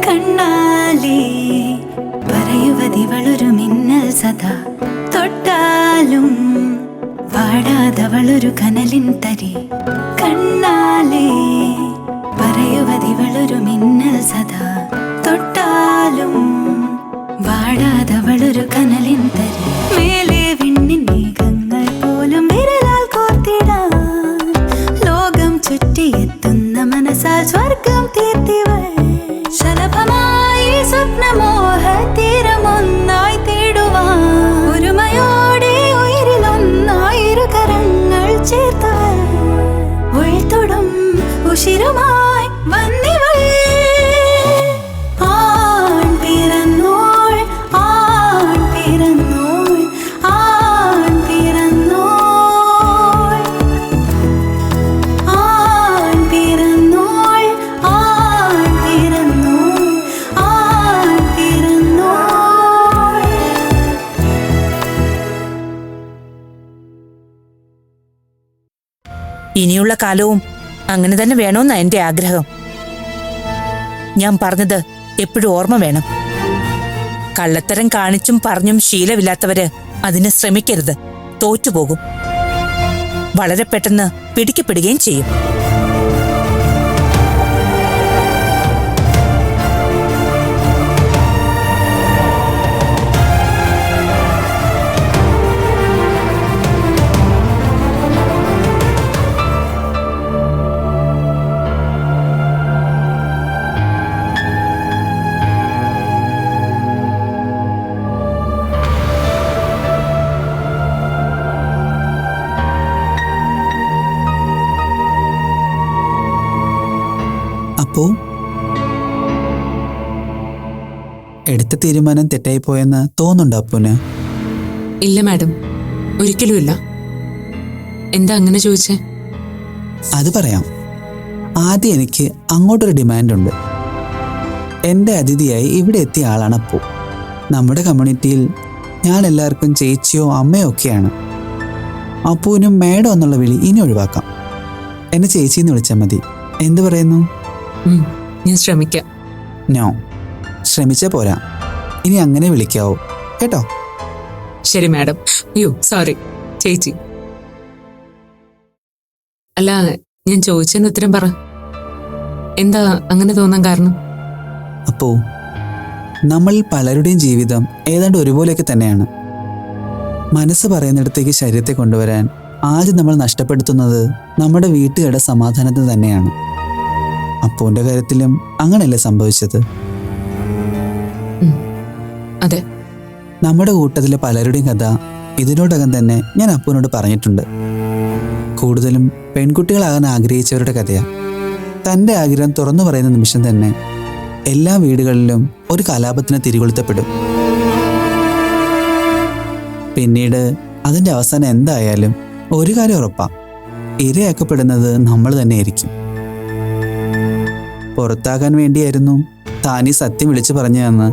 കണ്ണാലേ പറയുവതിവളൊരു മിന്നൽ സദാ തൊട്ടാലും വാടാതവളൊരു കനലിൻ തരി. കണ്ണാലേ പറയുവതിവളൊരു മിന്നൽ സദാ തൊട്ടാലും വാടാതവളൊരു കനലിൻ തരി. മേലെ വിണ്ണിൻ മേഘങ്ങൾ പോലും വിരലാൽ കോർത്തിടാൻ ലോകം ചുറ്റിയെത്തുന്ന മനസ്സാൽ സ്വർഗം തീർത്തിവൾ. ശലഭമായി സ്വപ്നമോഹ തീരമൊന്നായി തേടുവാൻ ഒരുമയോടെ ഉയരിലൊന്നായിരു കരങ്ങൾ ചേർത്തവൾ. ഉൾത്തൊടും ഉശിരുമായി വന്നിവൾ. ആൺ പിറന്നോൾ, ആൺ പിറന്നോൾ, ആൺ പിറന്നോൾ, ആൺ പിറന്നോൾ, ആൺ പിറന്നോൾ, ആൺ പിറന്നോൾ. ഇനിയുള്ള കാലവും അങ്ങനെ തന്നെ വേണമെന്നാ എന്റെ ആഗ്രഹം. ഞാൻ പറഞ്ഞത് എപ്പോഴും ഓർമ്മ വേണം. കള്ളത്തരം കാണിച്ചും പറഞ്ഞും ശീലമില്ലാത്തവര് അതിന് ശ്രമിക്കരുത്, തോറ്റുപോകും. വളരെ പെട്ടെന്ന് പിടിക്കപ്പെടുകയും ചെയ്യും. അപ്പോ എടുത്ത തീരുമാനം തെറ്റായി പോയെന്ന് തോന്നുന്നുണ്ടോ അപ്പൂന്? ഇല്ല മാഡം, ഒരിക്കലുമില്ല. എന്താ അങ്ങനെ ചോദിച്ചേ? അത് പറയാം. ആദ്യം എനിക്ക് അങ്ങോട്ടൊരു ഡിമാൻഡുണ്ട്. എൻ്റെ അതിഥിയായി ഇവിടെ എത്തിയ ആളാണ് അപ്പു. നമ്മുടെ കമ്മ്യൂണിറ്റിയിൽ ഞാൻ എല്ലാവർക്കും ചേച്ചിയോ അമ്മയോ ഒക്കെയാണ്. അപ്പൂവിനും മേഡം എന്നുള്ള വിളി ഇനി ഒഴിവാക്കാം. എന്നെ ചേച്ചിന്ന് വിളിച്ചാൽ മതി. എന്ത് പറയുന്നു? ഞാൻ ശ്രമിക്കാം. നോ, ശ്രമിച്ചാൽ പോരാ, ഇനി അങ്ങനെ വിളിക്കാവോ കേട്ടോ? ശരി മാഡം. അയ്യോ സോറി ചേച്ചി. അല്ല, ഞാൻ ചോദിച്ചതിന് ഉത്തരം പറ. എന്താ അങ്ങനെ തോന്നാൻ കാരണം? അപ്പോ നമ്മൾ പലരുടെയും ജീവിതം ഏതാണ്ട് ഒരുപോലെയൊക്കെ തന്നെയാണ്. മനസ്സ് പറയുന്നിടത്തേക്ക് ശരീരത്തെ കൊണ്ടുവരാൻ ആദ്യം നമ്മൾ നഷ്ടപ്പെടുത്തുന്നത് നമ്മുടെ വീട്ടുകാരുടെ സമാധാനത്തിന് തന്നെയാണ്. അപ്പൂന്റെ കാര്യത്തിലും അങ്ങനെയല്ലേ സംഭവിച്ചത്? അതെ. നമ്മുടെ കൂട്ടത്തിലെ പലരുടെയും കഥ ഇതിനോടകം തന്നെ ഞാൻ അപ്പൂനോട് പറഞ്ഞിട്ടുണ്ട്. കൂടുതലും പെൺകുട്ടികളാകാൻ ആഗ്രഹിച്ചവരുടെ കഥയാണ്. തൻ്റെ ആഗ്രഹം തുറന്നു പറയുന്ന നിമിഷം തന്നെ എല്ലാ വീടുകളിലും ഒരു കലാപത്തിന് തിരികൊളുത്തപ്പെടും. പിന്നീട് അതിൻ്റെ അവസാനം എന്തായാലും ഒരു കാര്യം ഉറപ്പാ, ഇരയാക്കപ്പെടുന്നത് നമ്മൾ തന്നെയായിരിക്കും. പുറത്താകാൻ വേണ്ടിയായിരുന്നു താനീ സത്യം വിളിച്ചു പറഞ്ഞതെന്ന്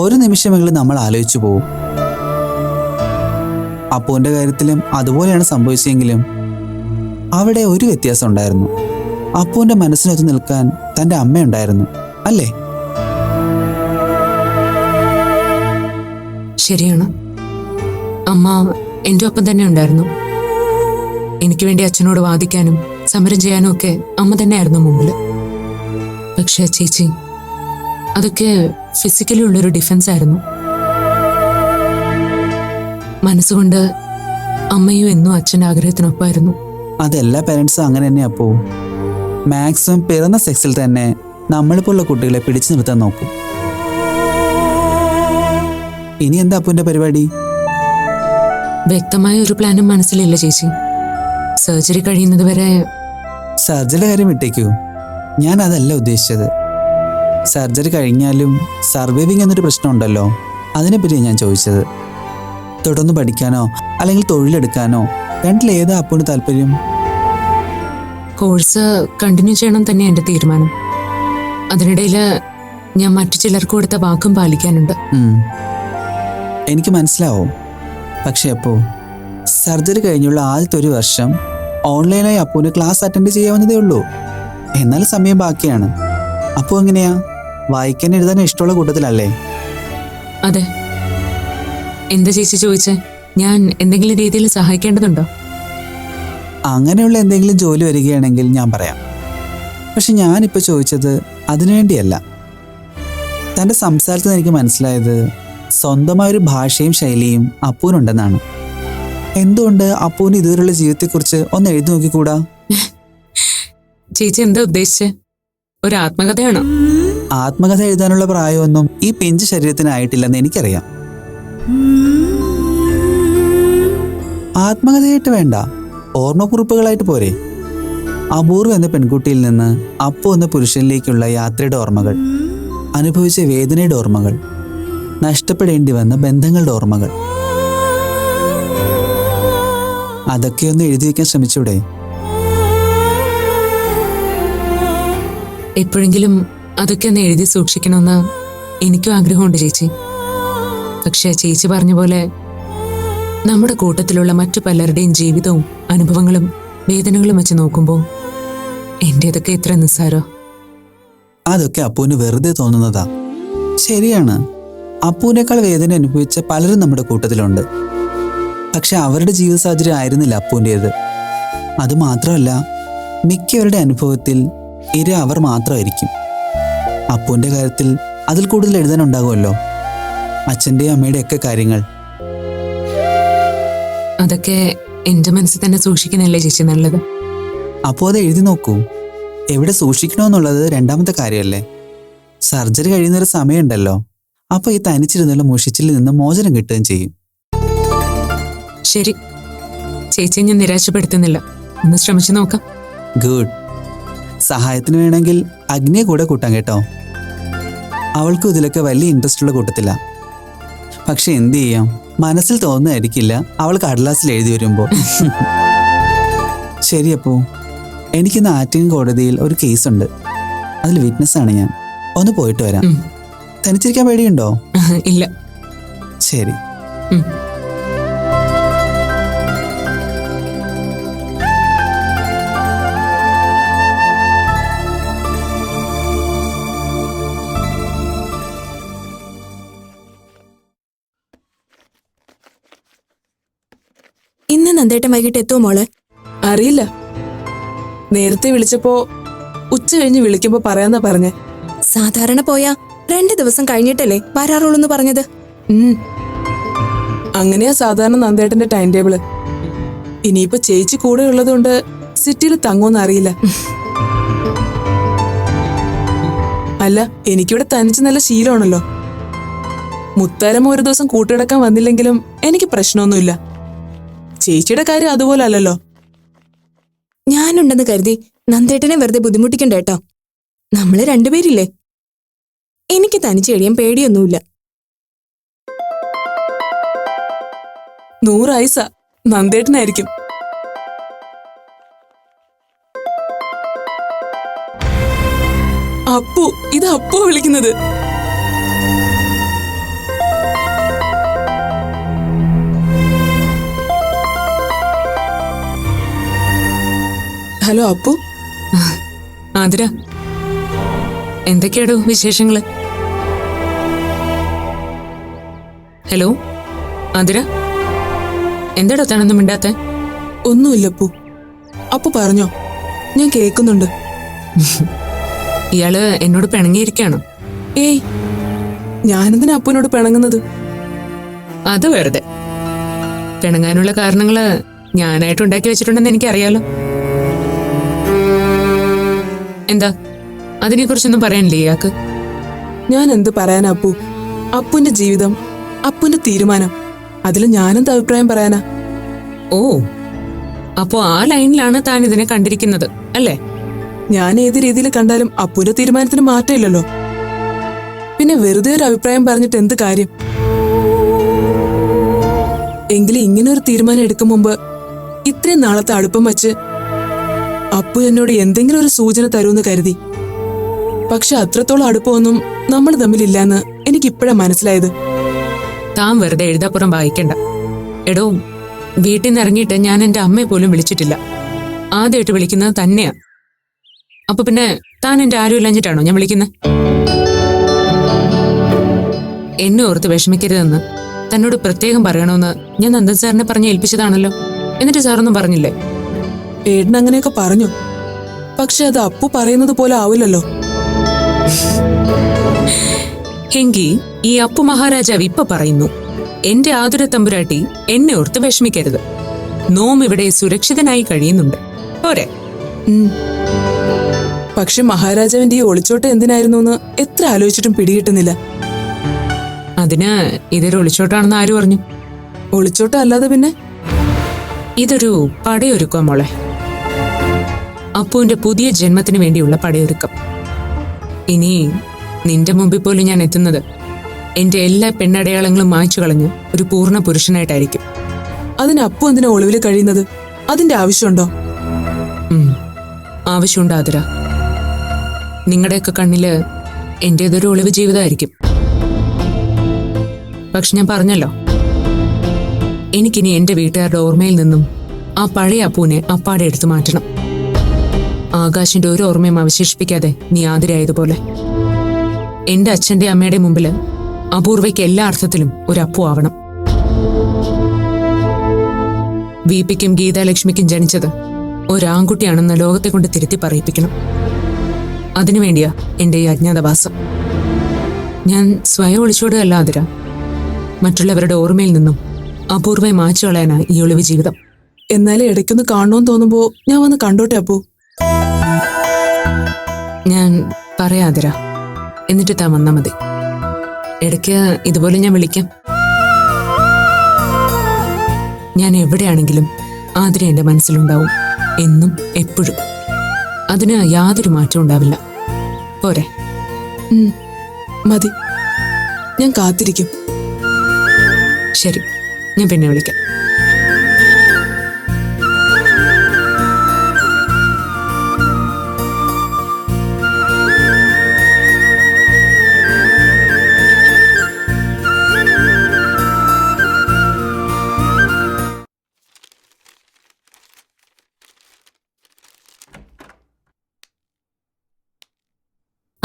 ഒരു നിമിഷമെങ്കിലും നമ്മൾ ആലോചിച്ചു പോവും. അപ്പൂന്റെ കാര്യത്തിലും അതുപോലെയാണ് സംഭവിച്ചെങ്കിലും അവിടെ ഒരു വ്യത്യാസം ഉണ്ടായിരുന്നു. അപ്പൂന്റെ മനസ്സിനൊത്ത് നിൽക്കാൻ തൻ്റെ അമ്മയുണ്ടായിരുന്നു, അല്ലേ? ശരിയാണ്. അമ്മ എൻ്റെ ഒപ്പം തന്നെ ഉണ്ടായിരുന്നു. എനിക്ക് വേണ്ടി അച്ഛനോട് വാദിക്കാനും സമരം ചെയ്യാനും ഒക്കെ അമ്മ തന്നെയായിരുന്നു മുമ്പിൽ. പക്ഷേ ചേച്ചി, അതൊക്കെ ഫിസിക്കലി ഉള്ളൊരു ഡിഫൻസ് ആയിരുന്നു. മനസ്സുകൊണ്ട് അമ്മയും എന്നും അച്ഛൻ്റെ ആഗ്രഹത്തിനൊപ്പമായിരുന്നു. അതെല്ലാ പേരൻസും അങ്ങനെ തന്നെ. അപ്പോൾ മാക്സിമം പിറന്ന സെക്സിൽ തന്നെ നമ്മളിപ്പോഴുള്ള കുട്ടികളെ പിടിച്ചു നിർത്താൻ നോക്കും. ഇനി എന്താ അപ്പൂന്റെ പരിപാടി? വ്യക്തമായ ഒരു പ്ലാനും മനസ്സിലില്ല ചേച്ചി. സർജറി കഴിയുന്നത് വരെ. സർജറി കാര്യം വിട്ടേക്കൂ, ഞാൻ അതല്ല ഉദ്ദേശിച്ചത്. സർജറി കഴിഞ്ഞാലും സർവൈവിങ് എന്നൊരു പ്രശ്നമുണ്ടല്ലോ, അതിനെപ്പറ്റിയാണ് ഞാൻ ചോദിച്ചത്. തുടർന്ന് പഠിക്കാനോ അല്ലെങ്കിൽ തൊഴിലെടുക്കാനോ രണ്ടിലേതാ അപ്പൂന് താല്പര്യം? കോഴ്സ് കണ്ടിന്യൂ ചെയ്യണം തന്നെ എൻ്റെ തീരുമാനം. അതിനിടയിൽ ഞാൻ മറ്റു ചിലർക്ക് കൊടുത്ത വാക്കും പാലിക്കാനുണ്ട്. എനിക്ക് മനസ്സിലാവും. പക്ഷെ അപ്പോൾ സർജറി കഴിഞ്ഞുള്ള ആദ്യത്തെ ഒരു വർഷം ഓൺലൈനായി അപ്പൂന് ക്ലാസ് അറ്റൻഡ് ചെയ്യാവുന്നതേ ഉള്ളൂ. എന്നാൽ സമയം ബാക്കിയാണ്. അപ്പോൾ എങ്ങനെയാ? വായിക്കാൻ എഴുതാൻ ഇഷ്ടമുള്ള കൂട്ടത്തിലല്ലേ? അതെ. എന്താ ചേച്ചി ചോദിച്ചേ? ഞാൻ എന്തെങ്കിലും രീതിയിൽ സഹായിക്കേണ്ടതുണ്ടോ? അങ്ങനെയുള്ള എന്തെങ്കിലും ജോലി വരികയാണെങ്കിൽ ഞാൻ പറയാം. പക്ഷെ ഞാനിപ്പോൾ ചോദിച്ചത് അതിനുവേണ്ടിയല്ല. തൻ്റെ സംസാരത്തിൽ എനിക്ക് മനസ്സിലായത് സ്വന്തമായൊരു ഭാഷയും ശൈലിയും അപ്പൂനുണ്ടെന്നാണ്. എന്തുകൊണ്ട് അപ്പൂന് ഇതുവരെയുള്ള ജീവിതത്തെക്കുറിച്ച് ഒന്ന് എഴുതി നോക്കിക്കൂടാ? ചേച്ചി എന്താ ഉദ്ദേശിച്ചേ? ഒരു ആത്മകഥയാണോ? ആത്മകഥ എഴുതാനുള്ള പ്രായമൊന്നും ഈ പിഞ്ച് ശരീരത്തിനായിട്ടില്ലെന്ന് എനിക്കറിയാം. ആത്മകഥയായിട്ട് വേണ്ട, ഓർമ്മക്കുറിപ്പുകളായിട്ട് പോരെ? അപൂർവ എന്ന പെൺകുട്ടിയിൽ നിന്ന് അപ്പു എന്ന പുരുഷനിലേക്കുള്ള യാത്രയുടെ ഓർമ്മകൾ, അനുഭവിച്ച വേദനയുടെ ഓർമ്മകൾ, നഷ്ടപ്പെടേണ്ടി വന്ന ബന്ധങ്ങളുടെ ഓർമ്മകൾ, അതൊക്കെ ഒന്ന് എഴുതി വയ്ക്കാൻ ശ്രമിച്ചൂടെ? എപ്പോഴെങ്കിലും അതൊക്കെ ഒന്ന് എഴുതി സൂക്ഷിക്കണമെന്ന് എനിക്കും ആഗ്രഹമുണ്ട് ചേച്ചി. പക്ഷേ ചേച്ചി പറഞ്ഞ പോലെ നമ്മുടെ കൂട്ടത്തിലുള്ള മറ്റു പലരുടെയും ജീവിതവും അനുഭവങ്ങളും വേദനകളും വെച്ച് നോക്കുമ്പോൾ എൻ്റേതൊക്കെ എത്ര നിസ്സാരോ. അതൊക്കെ അപ്പൂന് വെറുതെ തോന്നുന്നതാ. ശരിയാണ്, അപ്പൂനേക്കാൾ വേദന അനുഭവിച്ച പലരും നമ്മുടെ കൂട്ടത്തിലുണ്ട്. പക്ഷെ അവരുടെ ജീവിത സാഹചര്യം ആയിരുന്നില്ല അപ്പൂൻ്റേത്. അതുമാത്രമല്ല, മിക്കവരുടെ അനുഭവത്തിൽ ഇര അവർ മാത്രമായിരിക്കും. അപ്പൂൻ്റെ കാര്യത്തിൽ അതിൽ കൂടുതൽ എഴുതാനുണ്ടാകുമല്ലോ, അച്ഛൻ്റെയും അമ്മയുടെ ഒക്കെ കാര്യങ്ങൾ. അതൊക്കെ എൻ്റെ മനസ്സിൽ തന്നെ സൂക്ഷിക്കുന്നല്ലേ ചേച്ചി നല്ലത്? അപ്പോൾ അത് എഴുതി നോക്കൂ. എവിടെ സൂക്ഷിക്കണമെന്നുള്ളത് രണ്ടാമത്തെ കാര്യമല്ലേ. സർജറി കഴിയുന്നൊരു സമയമുണ്ടല്ലോ, അപ്പോൾ ഈ തനിച്ചിരുന്നുള്ള മുഷിച്ചിൽ നിന്ന് മോചനം കിട്ടുകയും ചെയ്യും. ശരി, ചേച്ചിയെ ഞാൻ നിരാശപ്പെടുത്തുന്നില്ല. ഒന്ന് ശ്രമിച്ചു നോക്കാം. ഗുഡ്. സഹായത്തിന് വേണമെങ്കിൽ അഗ്നിയെ കൂടെ കൂട്ടാം കേട്ടോ. അവൾക്കും ഇതിലൊക്കെ വലിയ ഇൻട്രസ്റ്റ് ഉള്ള കൂട്ടത്തില്ല. പക്ഷെ എന്ത് ചെയ്യാം, മനസ്സിൽ തോന്നുന്നതായിരിക്കില്ല അവൾ കടലാസിൽ എഴുതി വരുമ്പോൾ. ശരി, അപ്പോൾ എനിക്കിന്ന് ആറ്റിങ്ങൽ കോടതിയിൽ ഒരു കേസുണ്ട്. അതിൽ വിറ്റ്നസ്സാണ് ഞാൻ. ഒന്ന് പോയിട്ട് വരാം. തനിച്ചിരിക്കാൻ പേടിയുണ്ടോ? ഇല്ല. ശരി. ഇന്ന് നന്ദേട്ടൻ വൈകിട്ട് എത്തുമോ മോളെ? അറിയില്ല. നേരത്തെ വിളിച്ചപ്പോ ഉച്ച കഴിഞ്ഞ് വിളിക്കുമ്പോ പറയാന്നാ പറഞ്ഞേ. സാധാരണ പോയാ 2 ദിവസം കഴിഞ്ഞിട്ടല്ലേ വരാറുള്ളൂന്ന് പറഞ്ഞത്. അങ്ങനെയാ സാധാരണ നന്ദേട്ടന്റെ ടൈം ടേബിള്. ഇനിയിപ്പോ ചേച്ചി കൂടെ ഉള്ളതുകൊണ്ട് സിറ്റിയിൽ തങ്ങോന്ന് അറിയില്ല. അല്ല, എനിക്കിവിടെ തനിച്ച് നല്ല ശീലമാണല്ലോ. മുത്താരമ്മ ഒരു ദിവസം കൂട്ടിടക്കാൻ വന്നില്ലെങ്കിലും എനിക്ക് പ്രശ്നമൊന്നുമില്ല. ചേച്ചിയുടെ കാര്യം അതുപോലെ അല്ലല്ലോ. ഞാനുണ്ടെന്ന് കരുതി നന്ദേട്ടനെ വെറുതെ ബുദ്ധിമുട്ടിക്കണ്ട കേട്ടോ. നമ്മള് 2 പേരില്ലേ. എനിക്ക് തനിച്ച് കഴിയാൻ പേടിയൊന്നുമില്ല. 100 ആയുസ നന്ദേട്ടനായിരിക്കും. അപ്പു, ഇത് അപ്പു വിളിക്കുന്നത്. ഹലോ അപ്പു. ആതിര, എന്തൊക്കെയാടോ വിശേഷങ്ങള്? ഹലോ ആതിര, എന്താടോ താനൊന്നും മിണ്ടാത്തെ? ഒന്നുമില്ല അപ്പു. അപ്പു പറഞ്ഞോ, ഞാൻ കേൾക്കുന്നുണ്ട്. ഇയാള് എന്നോട് പിണങ്ങിയിരിക്കാണോ? ഏയ്, ഞാനെന്തിനാ അപ്പുവിനോട് പിണങ്ങുന്നത്? അത് വെറുതെ. പിണങ്ങാനുള്ള കാരണങ്ങള് ഞാനായിട്ട് ഉണ്ടാക്കി വെച്ചിട്ടുണ്ടെന്ന് എനിക്കറിയാലോ. എന്താ, അതിനെക്കുറിച്ചൊന്നും പറയാനില്ലേ ഇയാൾക്ക്? ഞാൻ എന്ത് പറയാനാ അപ്പു? അപ്പുവിന്റെ ജീവിതം, അപ്പുവിന്റെ തീരുമാനം, അതിൽ ഞാനെന്ത് അഭിപ്രായം പറയാനാ? ഓ, അപ്പോ ആ ലൈനിലാണ് താൻ ഇതിനെ കണ്ടിരിക്കുന്നത് അല്ലേ? ഞാൻ ഏത് രീതിയിൽ കണ്ടാലും അപ്പുവിന്റെ തീരുമാനത്തിന് മാറ്റമില്ലല്ലോ. പിന്നെ വെറുതെ ഒരു അഭിപ്രായം പറഞ്ഞിട്ട് എന്ത് കാര്യം? എങ്കിലും ഇങ്ങനെ ഒരു തീരുമാനം എടുക്കും മുമ്പ് ഇത്രയും നാളത്തെ അടുപ്പം വച്ച് അപ്പു അപ്പു എന്നോട് എന്തെങ്കിലും ഒരു സൂചന തരുമെന്ന് കരുതി. പക്ഷെ അത്രത്തോളം അടുപ്പമൊന്നും നമ്മൾ തമ്മിലില്ലാന്ന് എനിക്കിപ്പോഴാ മനസ്സിലായത്. താൻ വെറുതെ എഴുതാപ്പുറം വായിക്കണ്ട. എടോ, വീട്ടിൽ നിന്ന് ഇറങ്ങിയിട്ട് ഞാൻ എന്റെ അമ്മയെ പോലും വിളിച്ചിട്ടില്ല. ആദ്യമായിട്ട് വിളിക്കുന്നത് തന്നെയാ. അപ്പൊ പിന്നെ താൻ എന്റെ ആരും ഇല്ലാഞ്ഞിട്ടാണോ ഞാൻ വിളിക്കുന്നത്? എന്നെ ഓർത്ത് വിഷമിക്കരുതെന്ന് തന്നോട് പ്രത്യേകം പറയണമെന്ന് ഞാൻ നന്ദൻ സാറിനെ പറഞ്ഞ് ഏൽപ്പിച്ചതാണല്ലോ. എന്നിട്ട് സാറൊന്നും പറഞ്ഞില്ലേ? ഏട്ടൻ അങ്ങനെയൊക്കെ പറഞ്ഞു. പക്ഷെ അത് അപ്പു പറയുന്നത് പോലെ ആവില്ലല്ലോ. എങ്കി ഈ അപ്പു മഹാരാജാവ് ഇപ്പൊ പറയുന്നു, എന്റെ ആതുര തമ്പുരാട്ടി എന്നെ ഓർത്ത് വിഷമിക്കരുത്. നോം ഇവിടെ സുരക്ഷിതനായി കഴിയുന്നുണ്ട്. പോരെ? പക്ഷെ മഹാരാജാവിന്റെ ഈ ഒളിച്ചോട്ടം എന്തിനായിരുന്നു എന്ന് എത്ര ആലോചിച്ചിട്ടും പിടികിട്ടുന്നില്ല. അതിന് ഇതൊരു ഒളിച്ചോട്ടാണെന്ന് ആര് പറഞ്ഞു? ഒളിച്ചോട്ടം അല്ലാതെ പിന്നെ? ഇതൊരു പടയൊരുക്കം മോളെ. അപ്പുവിന്റെ പുതിയ ജന്മത്തിന് വേണ്ടിയുള്ള പടയൊരുക്കം. ഇനി നിന്റെ മുമ്പിൽ പോലും ഞാൻ എത്തുന്നത് എന്റെ എല്ലാ പെണ്ണടയാളങ്ങളും മായ്ച്ചു കളഞ്ഞ് ഒരു പൂർണ്ണ പുരുഷനായിട്ടായിരിക്കും. അതിന് അപ്പു എന്തിനാ ഒളിവിൽ കഴിയുന്നത്? അതിന്റെ ആവശ്യമുണ്ടോ? ആവശ്യമുണ്ട് ആതിര. നിങ്ങളുടെയൊക്കെ കണ്ണില് എന്റേതൊരു ഒളിവ് ജീവിതമായിരിക്കും. പക്ഷെ ഞാൻ പറഞ്ഞല്ലോ, എനിക്കിനി എന്റെ വീട്ടുകാരുടെ ഓർമ്മയിൽ നിന്നും ആ പഴയ അപ്പൂനെ അപ്പാടെ എടുത്തു മാറ്റണം. ആകാശിന്റെ ഒരു ഓർമ്മയും അവശേഷിപ്പിക്കാതെ നീ ആതിരയായതുപോലെ എന്റെ അച്ഛന്റെ അമ്മയുടെ മുമ്പില് അപൂർവയ്ക്ക് എല്ലാ അർത്ഥത്തിലും ഒരു അപ്പു ആവണം. വീപ്പിക്കും ഗീതാലക്ഷ്മിക്കും ജനിച്ചത് ഒരാൺകുട്ടിയാണെന്ന് ലോകത്തെ കൊണ്ട് തിരുത്തി പറയിപ്പിക്കണം. അതിനുവേണ്ടിയാ എന്റെ ഈ അജ്ഞാതവാസം. ഞാൻ സ്വയം ഒളിച്ചോടുകയല്ല ആതിര. മറ്റുള്ളവരുടെ ഓർമ്മയിൽ നിന്നും അപൂർവമായി മാച്ചു കളയാനാ ഈ ഒളിവ് ജീവിതം. എന്നാലും ഇടയ്ക്കൊന്ന് കാണണമെന്ന് തോന്നുമ്പോ ഞാൻ വന്ന് കണ്ടോട്ടെ അപ്പു? ഞാൻ പറയാതിര, എന്നിട്ട് താൻ വന്നാ മതി. ഇടയ്ക്ക് ഇതുപോലെ ഞാൻ വിളിക്കാം. ഞാൻ എവിടെയാണെങ്കിലും ആതിര എന്റെ മനസ്സിലുണ്ടാവും, എന്നും എപ്പോഴും. അതിന് യാതൊരു മാറ്റവും ഉണ്ടാവില്ല. പോരെ? മതി, ഞാൻ കാത്തിരിക്കും. ശരി, ഞാൻ പിന്നെ വിളിക്കാം.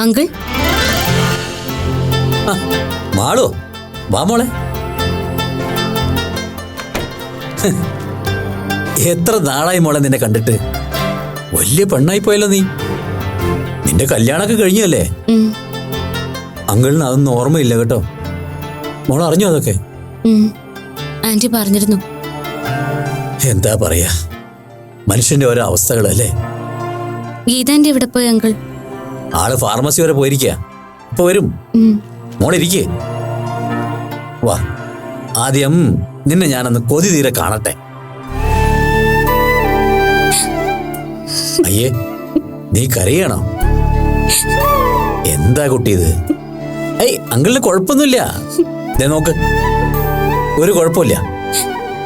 അങ്കിൾ, മാളോ, വാ മോളെ. എത്ര നാളായി മോളെ നിന്നെ കണ്ടിട്ട്. വലിയ പെണ്ണായി പോയല്ലോ നീ. നിന്റെ കല്യാണമൊക്കെ കഴിഞ്ഞല്ലേ? അങ്കിളിന് അതൊന്നും ഓർമ്മയില്ല കേട്ടോ. മോൾ അറിഞ്ഞോ അതൊക്കെ? ആന്റി പറഞ്ഞിരുന്നു. എന്താ പറയാ, മനുഷ്യന്റെ ഓരോ അവസ്ഥകളല്ലേ. ഗീതാന്റെ എവിടെ പോയി അങ്കിൾ? ആള് ഫാർമസി വരെ പോയിരിക്കുക. ഇപ്പൊ വരും. മോളിരിക്കേ. വാ, ആദ്യം നിന്നെ ഞാനൊന്ന് കൊതി തീരെ കാണട്ടെ. അയ്യേ, നീ കരയണോ? എന്താ കുട്ടി ഇത്? ഏയ്, അങ്കിളിന് കുഴപ്പമൊന്നുമില്ല. ദേ നോക്ക്, ഒരു കുഴപ്പമില്ല.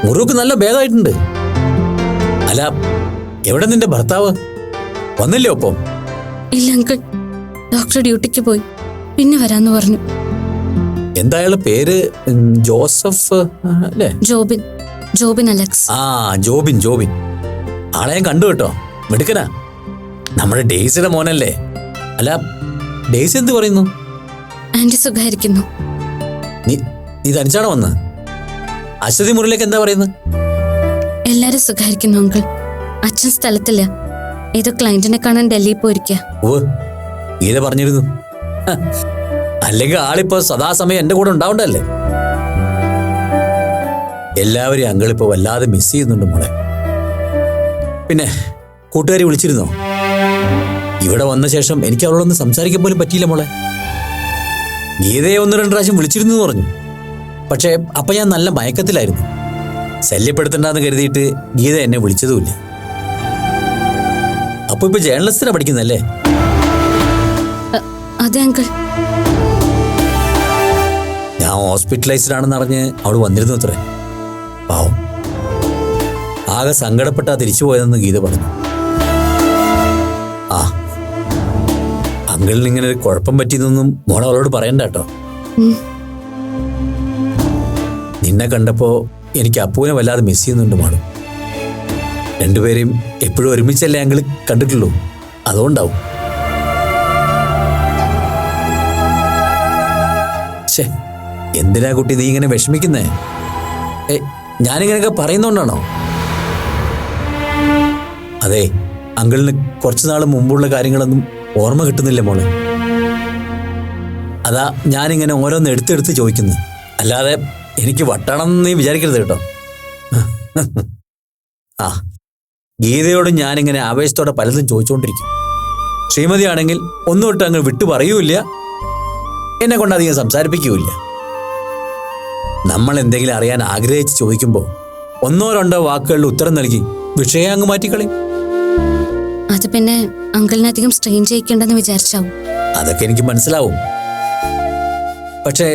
മുറിവൊക്കെ നല്ല ഭേദമായിട്ടുണ്ട്. അല്ല, എവിടെ നിന്റെ ഭർത്താവ്? വന്നില്ലേ ഒപ്പം? ഇല്ല അങ്കിൾ, ഡോക്ടർ ഡ്യൂട്ടിക്ക് പോയി, പിന്നെ വരാന്ന് പറഞ്ഞു. എന്താ അയാളുടെ പേര്? ജോസഫ് അല്ലേ? ജോബിൻ അലക്സ്. ആ, ജോബിൻ. ആളെ ഞാൻ കണ്ടു കേട്ടോ. മിടുക്കനാ. നമ്മുടെ ഡേയ്സിയുടെ മോനല്ലേ? അല്ല, ഡേയ്സി എന്ത് പറയുന്നു? ആന്റി സുഖായിരിക്കുന്നു. നീ തനിച്ചാണോ വന്ന്? അശ്വതി മുറിയിലേക്ക് എന്താ പറയുന്നത്? എല്ലാരും സുഖായിരിക്കുന്നു അങ്കിൾ. അച്ഛൻ സ്ഥലത്തില്ല, ഏതോ ക്ലയന്റിനെ കാണാൻ ഡൽഹിയിൽ പോയിരിക്കുക. ഓ, ഗീത പറഞ്ഞിരുന്നു. അല്ലെങ്കിൽ ആളിപ്പോ സദാസമയം എന്റെ കൂടെ ഉണ്ടാവണ്ടല്ലേ. എല്ലാവരെയും അങ്കിളിപ്പോ വല്ലാതെ മിസ് ചെയ്യുന്നുണ്ട് മോളെ. പിന്നെ കൂട്ടുകാരി വിളിച്ചിരുന്നോ? ഇവിടെ വന്ന ശേഷം എനിക്ക് അവളോടൊന്ന് സംസാരിക്കാൻ പോലും പറ്റിയില്ല മോളെ. ഗീതയെ 1-2 പ്രാവശ്യം വിളിച്ചിരുന്നു എന്ന് പറഞ്ഞു. പക്ഷേ അപ്പൊ ഞാൻ നല്ല മയക്കത്തിലായിരുന്നു. ശല്യപ്പെടുത്തണ്ടെന്ന് കരുതിയിട്ട് ഗീത എന്നെ വിളിച്ചതുമില്ല. അപ്പൊ ഇപ്പൊ ജേർണലിസ്റ്റിനാ പഠിക്കുന്നല്ലേ? അതെ അങ്കിൾ. ഞാൻ ഹോസ്പിറ്റലൈസ്ഡ് ആണെന്ന് അറിഞ്ഞ് അവള് വന്നിരുന്നു അത്രേ. പാവം, ആകെ സങ്കടപ്പെട്ടാ തിരിച്ചു പോയതെന്ന് ഗീത പറഞ്ഞു. അങ്കിളിന് ഇങ്ങനെ ഒരു കുഴപ്പം പറ്റിയെന്നൊന്നും മോളെ അവളോട് പറയണ്ട കേട്ടോ. ഉം. നിന്നെ കണ്ടപ്പോ എനിക്ക് അപ്പുവിനെ വല്ലാതെ മിസ് ചെയ്യുന്നുണ്ട് മോളും. രണ്ടുപേരെയും എപ്പോഴും ഒരുമിച്ചല്ലേ അങ്കിൾ കണ്ടിട്ടുള്ളൂ, അതുകൊണ്ടാവും. ഛേ, എന്തിനാ കുട്ടി നീ ഇങ്ങനെ വിഷമിക്കുന്നേ? ഞാനിങ്ങനെയൊക്കെ പറയുന്നോണ്ടാണോ? അതെ, അങ്കിളിന് കുറച്ചു നാൾ മുമ്പുള്ള കാര്യങ്ങളൊന്നും ഓർമ്മ കിട്ടുന്നില്ല മോളെ. അതാ ഞാനിങ്ങനെ ഓരോന്ന് എടുത്തെടുത്ത് ചോദിക്കുന്നു. അല്ലാതെ എനിക്ക് വട്ടാണെന്ന് നീ വിചാരിക്കരുത് കേട്ടോ. ആ, ഗീതയോട് ഞാനിങ്ങനെ ആവേശത്തോടെ പലതും ചോദിച്ചുകൊണ്ടിരിക്കും. ശ്രീമതി ആണെങ്കിൽ ഒന്നും ഇട്ട് അങ്ങ് വിട്ടു പറയൂല്ല, എന്നെ കൊണ്ട് അധികം സംസാരിപ്പിക്കൂല്ല. നമ്മൾ എന്തെങ്കിലും അറിയാൻ ആഗ്രഹിച്ച് ചോദിക്കുമ്പോൾ ഒന്നോ രണ്ടോ വാക്കുകളിൽ ഉത്തരം നൽകി വിഷയം അങ്ങ് മാറ്റിക്കളയും. അത് പിന്നെ അങ്കിളിനെ അധികം സ്ട്രെയിൻ ചെയ്യിക്കേണ്ടെന്ന് വിചാരിച്ചാവും. അതൊക്കെ എനിക്ക് മനസ്സിലാവും. പക്ഷേ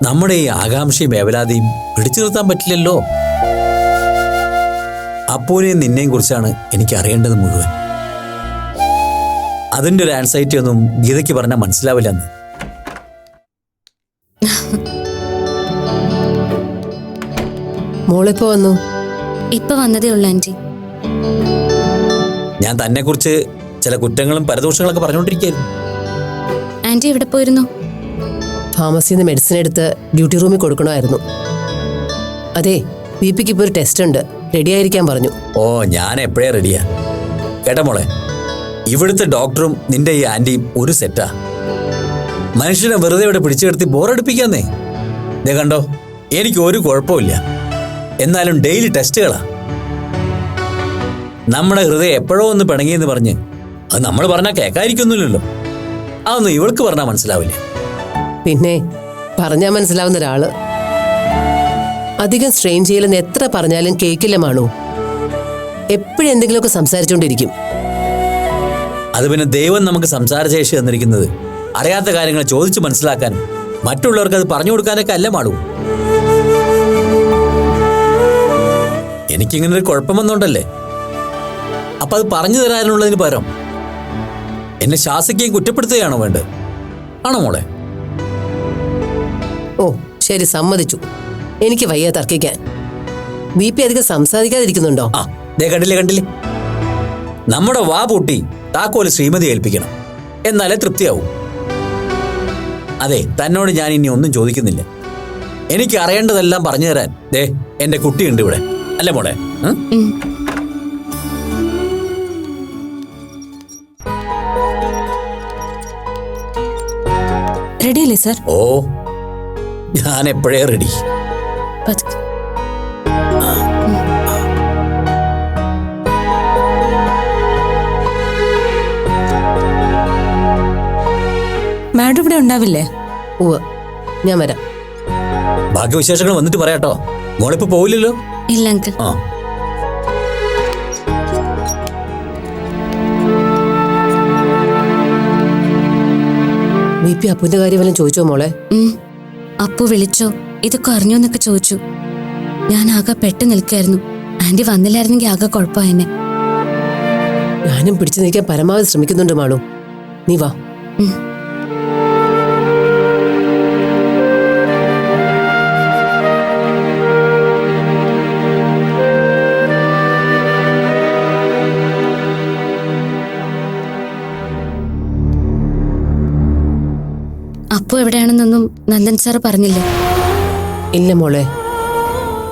നമ്മുടെ ഈ ആകാംക്ഷയും വേവലാതിയും പിടിച്ചു നിർത്താൻ പറ്റില്ലല്ലോ. അപ്പൂനെയും നിന്നെയും കുറിച്ചാണ് എനിക്ക് അറിയേണ്ടത് മുഴുവൻ. അതിൻ്റെ ഒരു ആൻസൈറ്റി ഒന്നും ഗീതയ്ക്ക് പറഞ്ഞാൽ മനസ്സിലാവില്ലെന്ന്. മോളിപ്പോ വന്നു? ഇപ്പൊ വന്നതേ ഉള്ളൂ ആന്റി. ഞാൻ തന്നെ കുറിച്ച് ചില കുറ്റങ്ങളും പരദോഷങ്ങളൊക്കെ പറഞ്ഞുകൊണ്ടിരിക്കുകയായിരുന്നു. ആന്റി എവിടെ പോയിരുന്നു? ഫാർമസിയിൽ നിന്ന് മെഡിസിൻ എടുത്ത് ഡ്യൂട്ടി റൂമിൽ കൊടുക്കണമായിരുന്നു. അതെ, ബിപിക്ക് ഇപ്പോൾ ഒരു ടെസ്റ്റ് ഉണ്ട്, റെഡി ആയിരിക്കാൻ പറഞ്ഞു. ഓ, ഞാൻ എപ്പോഴേ റെഡിയാ. കേട്ടോ മോളെ, ഇവിടുത്തെ ഡോക്ടറും നിന്റെ ഈ ആന്റിയും ഒരു സെറ്റാ. മനുഷ്യനെ വെറുതെ ഇവിടെ പിടിച്ചു കിടത്തി ബോറടിപ്പിക്കാന്നേ. ദേ കണ്ടോ, എനിക്ക് ഒരു കുഴപ്പമില്ല. എന്നാലും ഡെയിലി ടെസ്റ്റുകളാ. നമ്മുടെ ഹൃദയം എപ്പോഴോ ഒന്ന് പിണങ്ങിയെന്ന് പറഞ്ഞ് അത് നമ്മൾ പറഞ്ഞാൽ കേൾക്കാതിരിക്കൊന്നുമില്ലല്ലോ. അതൊന്നും ഇവൾക്ക് പറഞ്ഞാൽ മനസ്സിലാവില്ല. പിന്നെ പറഞ്ഞാൽ മനസ്സിലാവുന്ന ഒരാള്. അധികം സ്ട്രെയിൻ ചെയ്യലെന്ന് എത്ര പറഞ്ഞാലും കേൾക്കില്ല മാണു. എപ്പോഴും എന്തെങ്കിലുമൊക്കെ സംസാരിച്ചുകൊണ്ടിരിക്കും. അത് പിന്നെ ദൈവം നമുക്ക് സംസാരശേഷി തന്നിരിക്കുന്നത് അറിയാത്ത കാര്യങ്ങൾ ചോദിച്ച് മനസ്സിലാക്കാനും മറ്റുള്ളവർക്ക് അത് പറഞ്ഞു കൊടുക്കാനൊക്കെ അല്ല മാടൂ. എനിക്കിങ്ങനെ ഒരു കുഴപ്പം വന്നോണ്ടല്ലേ. അപ്പൊ അത് പറഞ്ഞു തരാനുള്ളതിന് പകരം എന്നെ ശാസിക്കുകയും കുറ്റപ്പെടുത്തുകയാണോ വേണ്ടത്? ആണോ മോളെ? ഓ ശരി, സമ്മതിച്ചു. എനിക്ക് വയ്യ തർക്കിക്കാൻ. ബിപി അധികം സംസാരിക്കാതിരിക്കുന്നുണ്ടോ? ആ, ദേ കണ്ടില്ലേ, നമ്മുടെ വാ പൂട്ടി താക്കോല് ശ്രീമതി ഏൽപ്പിക്കണം, എന്നാലേ തൃപ്തിയാവും. അതെ, തന്നോട് ഞാൻ ഇനി ഒന്നും ചോദിക്കുന്നില്ല. എനിക്ക് അറിയേണ്ടതെല്ലാം പറഞ്ഞു തരാൻ ദേ എന്റെ കുട്ടിയുണ്ട് ഇവിടെ, അല്ലേ മോളെ? റെഡിയല്ലേ സർ? ഓ, ഞാൻ എപ്പോഴേ റെഡി. പതുക്കെ. മാഡം ഇവിടെ ഉണ്ടാവില്ലേ? ഉവ്വ്, ഞാൻ വരാം. ബാക്കി വിശേഷങ്ങൾ വന്നിട്ട് പറയാട്ടോ. മോളിപ്പോ പോവില്ലല്ലോ? ഇല്ല അങ്കിൾ. ആ, ബിപി അപ്പുവിന്റെ കാര്യം വല്ലതും ചോദിച്ചോ മോളെ? അപ്പു വിളിച്ചോ, ഇതൊക്കെ അറിഞ്ഞോ എന്നൊക്കെ ചോദിച്ചു. ഞാൻ ആകെ പെട്ടു നിൽക്കായിരുന്നു. ആന്റി വന്നില്ലായിരുന്നെങ്കിൽ ആകെ കുഴപ്പമായെന്നെ. ഞാനും പിടിച്ചു നിൽക്കാൻ പരമാവധി ശ്രമിക്കുന്നുണ്ട് മാളു. നീ വാ. അപ്പു എവിടെയാണെന്നൊന്നും നന്ദൻ സാറ് പറഞ്ഞില്ല. ഇല്ല മോളെ,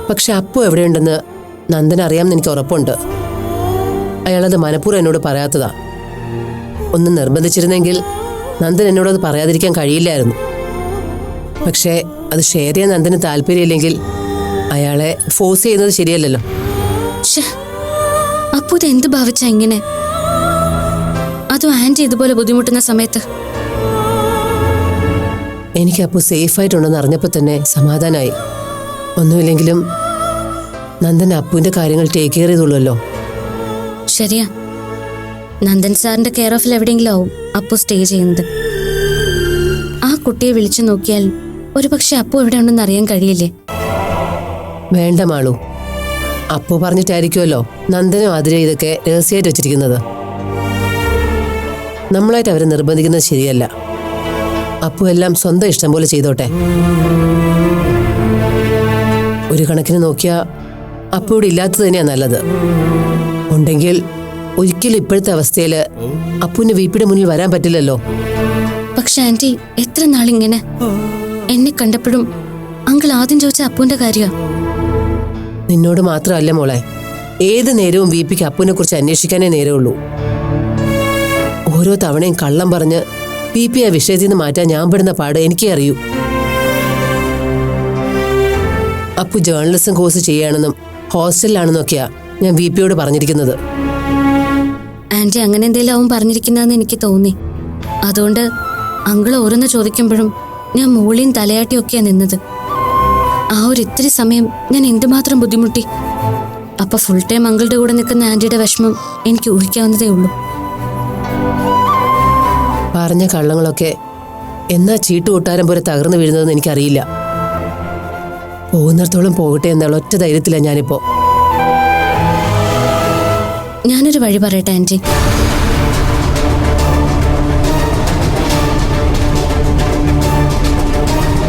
പക്ഷെ അപ്പു എവിടെയുണ്ടെന്ന് നന്ദൻ അറിയാമെന്ന് എനിക്ക് ഉറപ്പുണ്ട്. അയാളത് മനഃപൂർവ്വം എന്നോട് പറയാത്തതാ. ഒന്ന് നിർബന്ധിച്ചിരുന്നെങ്കിൽ നന്ദൻ എന്നോടത് പറയാതിരിക്കാൻ കഴിയില്ലായിരുന്നു. പക്ഷേ അത് ഷെയർ ചെയ്യാൻ നന്ദന് താല്പര്യമില്ലെങ്കിൽ അയാളെ ഫോഴ്സ് ചെയ്യുന്നത് ശരിയല്ലല്ലോ. അപ്പു ഇത് എന്ത് ഭാവിച്ചാ ഇങ്ങനെ? അതും ആന്റി ഇതുപോലെ ബുദ്ധിമുട്ടുന്ന സമയത്ത്. എനിക്ക് അപ്പു സേഫായിട്ടുണ്ടെന്ന് അറിഞ്ഞപ്പോൾ തന്നെ സമാധാനമായി. ഒന്നുമില്ലെങ്കിലും നന്ദൻ അപ്പുവിന്റെ കാര്യങ്ങൾ ടേക്ക് കെയർ ചെയ്തുള്ളൂല്ലോ. ശരിയാ, നന്ദൻ സാറിന്റെ കെയർ ഓഫിൽ എവിടെയെങ്കിലും ആവും അപ്പു സ്റ്റേ ചെയ്യുന്നത്. ആ കുട്ടിയെ വിളിച്ചു നോക്കിയാൽ ഒരുപക്ഷെ അപ്പു എവിടെ ഉണ്ടെന്ന് അറിയാൻ കഴിയില്ലേ? വേണ്ട മാളു, അപ്പു പറഞ്ഞിട്ടായിരിക്കുമല്ലോ നന്ദനും ആതിര ഇതൊക്കെ രഹസ്യമായിട്ട് വെച്ചിരിക്കുന്നത്. നമ്മളായിട്ട് അവരെ നിർബന്ധിക്കുന്നത് ശരിയല്ല. അപ്പു എല്ലാം സ്വന്തം ഇഷ്ടം പോലെ ചെയ്തോട്ടെ. ഒരു കണക്കിന് നോക്കിയാ അപ്പു ഇവിടെ ഇല്ലാത്തത് തന്നെയാ നല്ലത്. ഉണ്ടെങ്കിൽ ഒരിക്കലും ഇപ്പോഴത്തെ അവസ്ഥയിൽ അപ്പുവിന് വീപ്പിയുടെ മുന്നിൽ വരാൻ പറ്റില്ലല്ലോ. പക്ഷെ ആന്റി, എത്ര നാളിങ്ങനെ എന്നെ കണ്ടപ്പോഴും അങ്കിൾ ആദ്യം ചോദിച്ച അപ്പുവിന്റെ കാര്യമാണ്. നിന്നോട് മാത്രമല്ല മോളെ, ഏത് നേരവും വീപ്പിക്ക് അപ്പുവിനെ കുറിച്ച് അന്വേഷിക്കാനേ നേരമുള്ളൂ. ഓരോ തവണയും കള്ളം പറഞ്ഞ് വീപ്പി ആ വിഷയത്തിൽ നിന്ന് മാറ്റാൻ ഞാൻ പെടുന്ന പാട് എനിക്കേ അറിയൂ. അപ്പു ജേർണലിസം കോഴ്സ് ചെയ്യുകയാണെന്നും ഹോസ്റ്റലിലാണെന്നൊക്കെയാ ഞാൻ വീപ്പിയോട് പറഞ്ഞിരിക്കുന്നത്. ആന്റി അങ്ങനെ എന്തെങ്കിലും അവൻ പറഞ്ഞിരിക്കുന്നതെന്ന് എനിക്ക് തോന്നി. അതുകൊണ്ട് അങ്കിൾ ഓരോന്ന് ചോദിക്കുമ്പോഴും ഞാൻ മൂളിയും തലയാട്ടിയൊക്കെയാ നിന്നത്. ആ ഒരു ഇത്തിരി സമയം ഞാൻ എന്തുമാത്രം ബുദ്ധിമുട്ടി. അപ്പൊ ഫുൾ ടൈം അങ്കിളുടെ കൂടെ നിൽക്കുന്ന ആന്റിയുടെ വിഷമം എനിക്ക് ഊഹിക്കാവുന്നതേ ഉള്ളൂ. പറഞ്ഞ കള്ളങ്ങളൊക്കെ എന്നാ ചീട്ടുകൊട്ടാരം പോലെ തകർന്നു വീഴുന്നതെന്ന് എനിക്കറിയില്ല. പോകുന്നിടത്തോളം പോകട്ടെ എന്നുള്ള ഒറ്റ ധൈര്യത്തിലാണ് ഞാനിപ്പോ. ഞാനൊരു വഴി പറയട്ടെ ആന്റി.